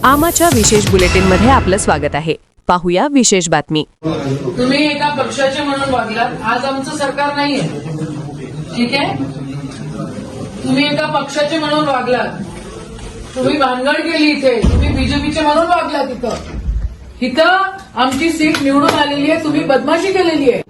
आमाच्या विशेष बुलेटिनमध्ये आपलं स्वागत आहे. पाहूया विशेष बातमी. तुम्ही एका पक्षाचे म्हणून वागलात. आज आमचं सरकार नाहीये, ठीक आहे. तुम्ही एका पक्षाचे म्हणून वागलात. तुम्ही भानगड केली इथे. तुम्ही बीजेपीचे म्हणून वागलात. इथं आमची सीट निवडून आलेली आहे. तुम्ही बदमाशी केलेली आहे.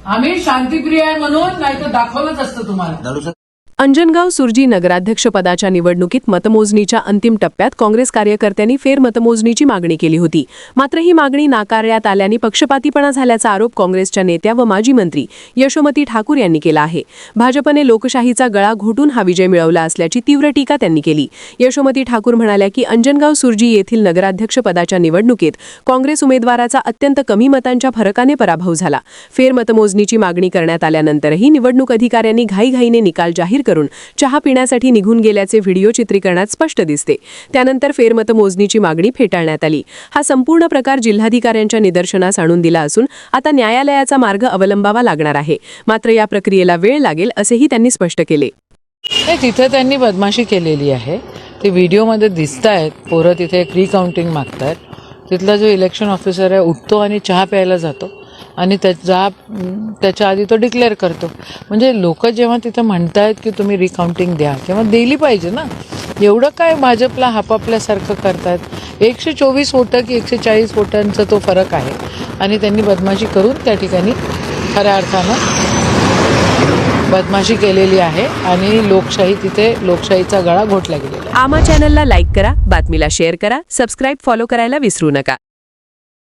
आम्ही शांतिप्रिय आहे म्हणून, नाही तर दाखवलंच असतं तुम्हाला. अंजनगाव सुर्जी नगराध्यक्षपदाच्या निवडणुकीत मतमोजणीच्या अंतिम टप्प्यात काँग्रेस कार्यकर्त्यांनी फेरमतमोजणीची मागणी केली होती. मात्र ही मागणी नाकारण्यात आल्याने पक्षपातीपणा झाल्याचा आरोप काँग्रेसच्या नेत्या व माजी मंत्री यशोमती ठाकूर यांनी केला आहे. भाजपने लोकशाहीचा गळा घोटून हा विजय मिळवला असल्याची तीव्र टीका त्यांनी केली. यशोमती ठाकूर म्हणाल्या की अंजनगाव सुर्जी येथील नगराध्यक्षपदाच्या निवडणुकीत काँग्रेस उमेदवाराचा अत्यंत कमी मतांच्या फरकाने पराभव झाला. फेरमतमोजणीची मागणी करण्यात आल्यानंतरही निवडणूक अधिकाऱ्यांनी घाईघाईने निकाल जाहीर करून चहा पिण्यासाठी निघून गेल्याचे व्हिडिओ चित्रीकरणात स्पष्ट दिसते. त्यानंतर फेरमतमोजणीची मागणी फेटाळण्यात आली. हा संपूर्ण प्रकार जिल्हाधिकाऱ्यांच्या निदर्शनास आणून दिला असून आता न्यायालयाचा मार्ग अवलंबावा लागणार आहे. मात्र या प्रक्रियेला वेळ लागेल असेही त्यांनी स्पष्ट केले. तिथे त्यांनी बदमाशी केलेली आहे. ते व्हिडिओमध्ये दिसत आहेत. पोरं तिथे रिकाउंटिंग मागतायत. तिथला जो इलेक्शन ऑफिसर आहे उठतो आणि चहा प्यायला जातो आणि त्याच्या आधी तो डिक्लेअर करतो. म्हणजे लोक जेव्हा तिथं म्हणतायत की तुम्ही रिकाउंटिंग द्या, तेव्हा दिली पाहिजे ना. एवढं काय भाजपला हापापल्यासारखं करतायत. 124 वोटं की 140 वोटांचा तो फरक आहे आणि त्यांनी बदमाशी करून त्या ठिकाणी खऱ्या अर्थानं बदमाशी केलेली आहे आणि लोकशाहीचा गळा घोटला गेलेला आहे. आमा चॅनलला लाईक करा, बातमीला शेअर करा, सबस्क्राईब फॉलो करायला विसरू नका.